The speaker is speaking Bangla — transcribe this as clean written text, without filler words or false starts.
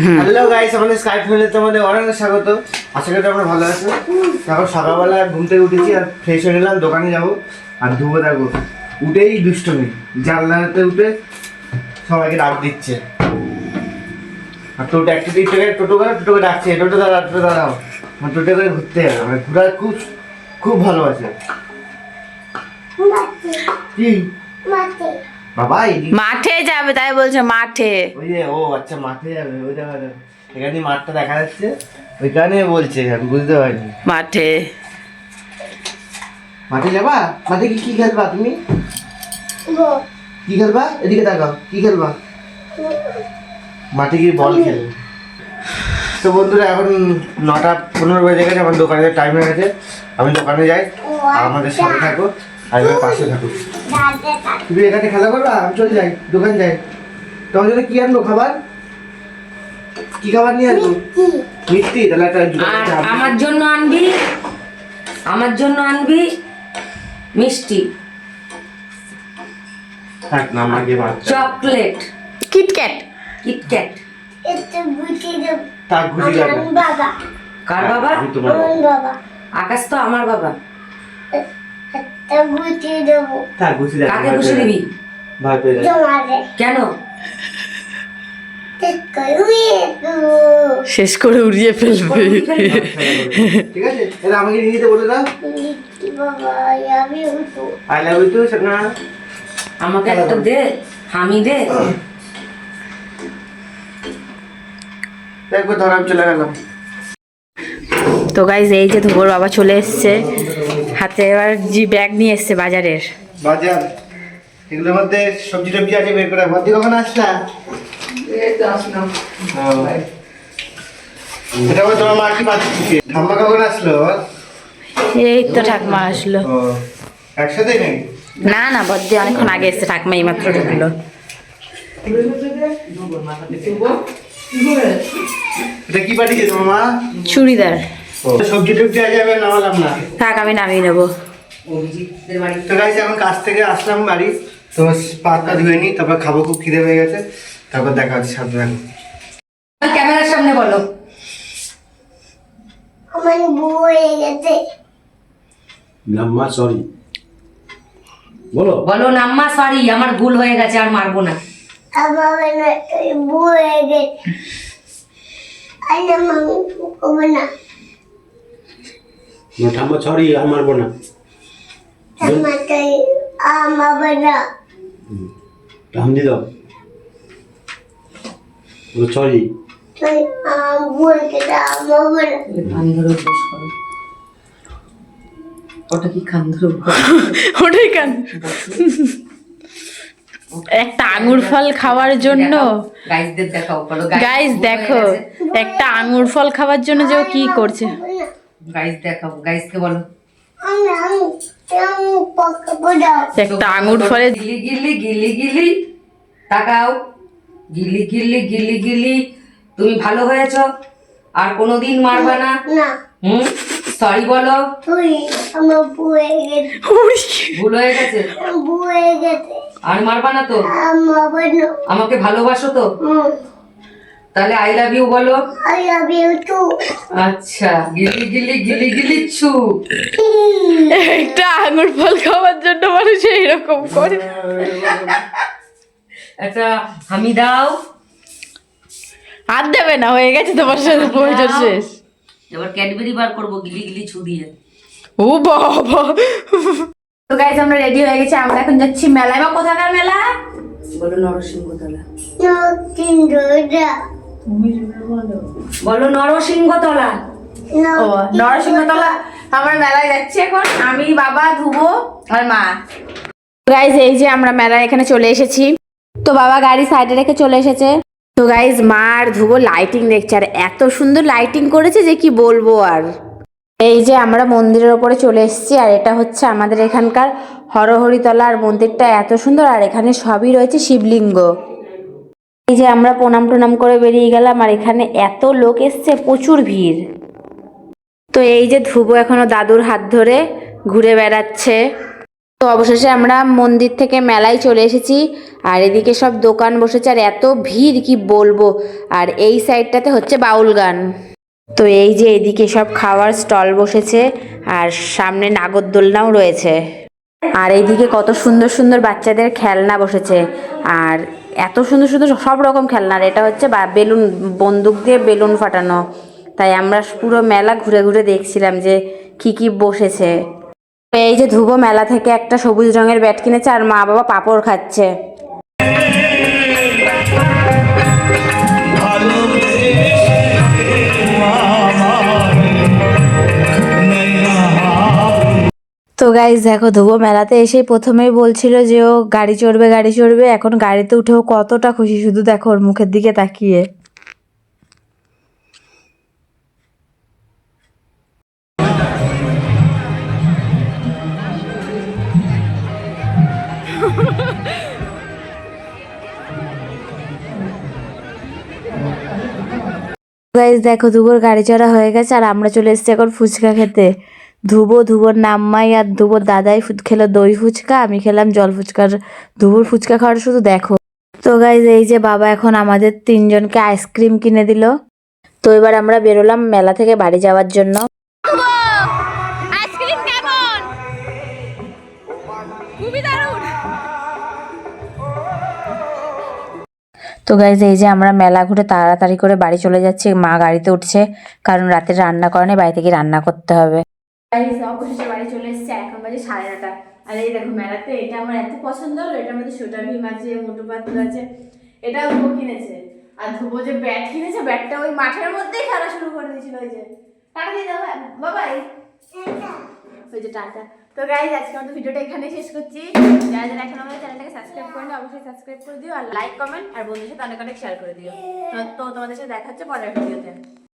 হ্যালো গাইস, আমাদের স্কাই ফ্যামিলি তোমাদের অনেক স্বাগত। আশা করি তোমরা ভালো আছো। এখন সকালবেলা ঘুম থেকে উঠেছি আর ফ্রেশ হয়ে নিলাম, দোকানে যাব আর ধুবো দেখো উঠেই দুষ্টমি, জানলাতে উঠে সবাইকে ডাক দিচ্ছে। আর টোটো একটা দিক থেকে টোটো ডাকছে, টোটো দাঁড়াও মানে টোটো করে ঘুরতে যাবে, মানে ঘোরার খুব খুব ভালোবাসে। কি বাবা মাঠে যাবে তাই বলছে, মাঠে। ওই যে ও আচ্ছা মাঠে যাবে, ওই দেখা এখানে মাঠটা দেখা যাচ্ছে, ওইখানে বলছে, আমি বুঝতে পারিনি। মাঠে মাঠে যাবা? মাঠে কি খেলবা তুমি? কি খেলবা? এদিকে তাকাও, কি খেলবা? মাঠে গিয়ে বল খেলবে। তো বন্ধুরা এখন 9:15 বেজে গেছে, আমার দোকানের টাইম হয়ে গেছে। আমি দোকানে যাই, আর আমাদের সাথে থাকো আর এবার পাশে থাকো। তুমি এখানে খেলা করবা, আমি চলে যাই, দোকান যাই। তোমার জন্য কি আনবো খাবার? কি খাবার নিয়ে আসবো? মিষ্টি। তাহলে আমার জন্য আনবি মিষ্টি, থাক না আমাকে চকলেট, কিটক্যাট। কিটক্যাট। থাক ঘুষি যাবে। কার বাবা? আমি তোমার বাবা। আকাশ তো আমার বাবা। থাক ঘুষি যাবে। কাকে খুশি দিবি? ভাই পেয়ে যাবে। কেন? শেষ করে উড়িয়ে ফেলবে। ঠিক আছে, এরা আমাকে নিয়ে যেতে বলে দাও। আই লাভ ইউ টু সোনা। আমাকে একটা দে, হামি দে। দেখো ধর আমি চলে গেলাম। তো গাইজ এই যে ধুবোর বাবা চলে এসছে, হাতে এবার ব্যাগ নিয়ে এসছে বাজারের। বাজার এগুলোর মধ্যে সবজি টবজি আছে, বের করে ভর্তি। কখন আসলা? এটা বলে তোমার মা কি পাচ্ছে? ঠাম্মা কখন আসলো? এই তো ঠাকমা আসলো। ও একসাথে নাকি? না না, বদ্দি অনেকক্ষণ আগে এসছে, ঠাকমা এই মাত্র ঢুকলো। এটা কি পাঠিয়েছে তোমার মা? চুড়িদার। সবজি টবজি আজ আমি নামালাম না, থাক আমি নামিয়ে নেবো। তো গাইস এখন কাজ থেকে আসলাম বাড়ি, তো পাতটা ধুয়ে নিই, তারপর খাবো, খুব খিদে হয়ে গেছে। তারপর দেখা হচ্ছে সাথে। ক্যামেরার সামনে বলো। আমার বউ হয়ে গেছে। নাম্মা সরি বলো। বলো নাম্মা সরি, আমার ভুল হয়ে গেছে, আর মারবো না। আমার বউ হয়ে গেছে। আজ আমি করবো না। ঠাম্মা সরি আর মারবো না। আমাকে আমার না। হামদি দাও, সরি। তুই বলতে আমার না। কান ধরে বস করো। ওটা কি কান ধরে? ওটাই কান। একটা আঙুর ফল খাওয়ার জন্য, গাইসদের দেখাও, বলো গাইজ দেখো, একটা আঙুর ফল খাওয়ার জন্য যে ও কি করছে। গাইস দেখাও, গাইসকে বলো। আমি পক্কা পড়াও। একটা আঙুর ফলে গিলি গিলি গিলি গিলি তাকাও, গিলি গিলি গিলি গিলি। তুমি ভালো হয়েছো, আর কোনোদিন মারবা না। না সরি বলো। তুই আমার বউ হয়ে গেছে। ভুল হয়ে গেছে, বউ হয়ে গেছে। আর মারবা না তো? আমার না। আমাকে ভালোবাসো তো? তাহলে আই লাভ ইউ বলো। I love you too. আচ্ছা, গিলি গিলি গিলি গিলি ছু। একটা আঙুর ফল খাওয়ার জন্য মানুষ এইরকম করে। একটা হামি দাও। আর দেবে না, হয়ে গেছে তোমার সাথে প্রয়োজন শেষ। এবার ক্যাডবেরি বার করবো গিলি গিলি ছু দিয়ে। ও বাবা। তো গাইজ আমরা রেডি হয়ে গেছি, আমরা এখন যাচ্ছি মেলায়। বা কোথাকার মেলা? বলো নরসিংহতলা। No, Tindoda. বলো নরসিংহতলা। No. ও নরসিংহতলা আমরা মেলায় যাচ্ছি এখন, আমি, বাবা, ধুবো আর মা। গাইজ এই যে আমরা মেলায় এখানে চলে এসেছি। তো বাবা গাড়ি সাইডে রেখে চলে এসেছে। তো গাইজ মা আর ধুবো লাইটিং দেখছে, আর এত সুন্দর লাইটিং করেছে যে কি বলবো। আর এই যে আমরা মন্দিরের ওপরে চলে এসেছি, আর এটা হচ্ছে আমাদের এখানকার হরহরিতলা। আর মন্দিরটা এত সুন্দর, আর এখানে সবই রয়েছে শিবলিঙ্গ। এই যে আমরা প্রণাম টনাম করে বেরিয়ে গেলাম, আর এখানে এত লোক এসছে, প্রচুর ভিড়। তো এই যে ধ্রুব এখনো দাদুর হাত ধরে ঘুরে বেড়াচ্ছে। তো অবশেষে আমরা মন্দির থেকে মেলায় চলে এসেছি। আর এদিকে সব দোকান বসেছে আর এত ভিড় কি বলবো। আর এই সাইডটাতে হচ্ছে বাউল গান। তো এই যে এদিকে সব খাওয়ার স্টল বসেছে আর সামনে নাগরদোলনাও রয়েছে। আর এইদিকে কত সুন্দর সুন্দর বাচ্চাদের খেলনা বসেছে আর এত সুন্দর সুন্দর সব রকম খেলনা। আর এটা হচ্ছে বেলুন, বন্দুক দিয়ে বেলুন ফাটানো। তাই আমরা পুরো মেলা ঘুরে ঘুরে দেখছিলাম যে কি কি বসেছে। এই যে ধ্রুব মেলা থেকে একটা সবুজ রঙের ব্যাট কিনেছে আর মা বাবা পাঁপড় খাচ্ছে। তো গাইজ দেখো, ধ্রুব মেলাতে এসেই প্রথমেই বলছিল যে ও গাড়ি চড়বে গাড়ি চড়বে, এখন গাড়িতে উঠেও কতটা খুশি, শুধু দেখো ওর মুখের দিকে তাকিয়ে। গাইজ দেখো, ধ্রুবর গাড়ি চড়া হয়ে গেছে আর আমরা চলে এসেছি এখন ফুচকা খেতে। ধ্রুবর নাম্মাই আর ধ্রুবর দাদাই খেলো দই ফুচকা, আমি খেলাম জল ফুচকার। ধ্রুবর ফুচকা খাওয়ার শুধু দেখো। তো গাইজ এই যে বাবা এখন আমাদের তিনজনকে আইসক্রিম কিনে দিল। তো এবার আমরা বেরোলাম মেলা থেকে বাড়ি যাওয়ার জন্য। তো গাইজ এই যে আমরা মেলা ঘুরে তাড়াতাড়ি করে বাড়ি চলে যাচ্ছি। মা গাড়িতে উঠছে কারণ রাতে রান্না করেনি, বাড়ি থেকে রান্না করতে হবে। অবশেষে বাড়ি চলে এসেছে, এখন বাজে 9:30। আর এই দেখো মেলাতে এটা আমার এত পছন্দ হলো, এটার মধ্যে ছোটা ভীম আছে, মোটু পাতলু আছে, এটাও ধ্রুব কিনেছে। আর ধ্রুব যে ব্যাট কিনেছে, ব্যাটটা ওই মাঠের মধ্যেই খেলা শুরু করে দিয়েছিল। ওই যে টাকা দিয়ে দাও বাবাই, ওই যে টাটা। তো গাইজ আজকে আমাদের ভিডিওটা এখানে শেষ করছি। যারা যারা এখন আমাদের চ্যানেলটাকে সাবস্ক্রাইব করেনি অবশ্যই সাবস্ক্রাইব করে দিও আর লাইক কমেন্ট আর বন্ধুদের সাথে অনেক অনেক শেয়ার করে দিও। তো তোমাদের সাথে দেখা হচ্ছে পরের ভিডিওতে।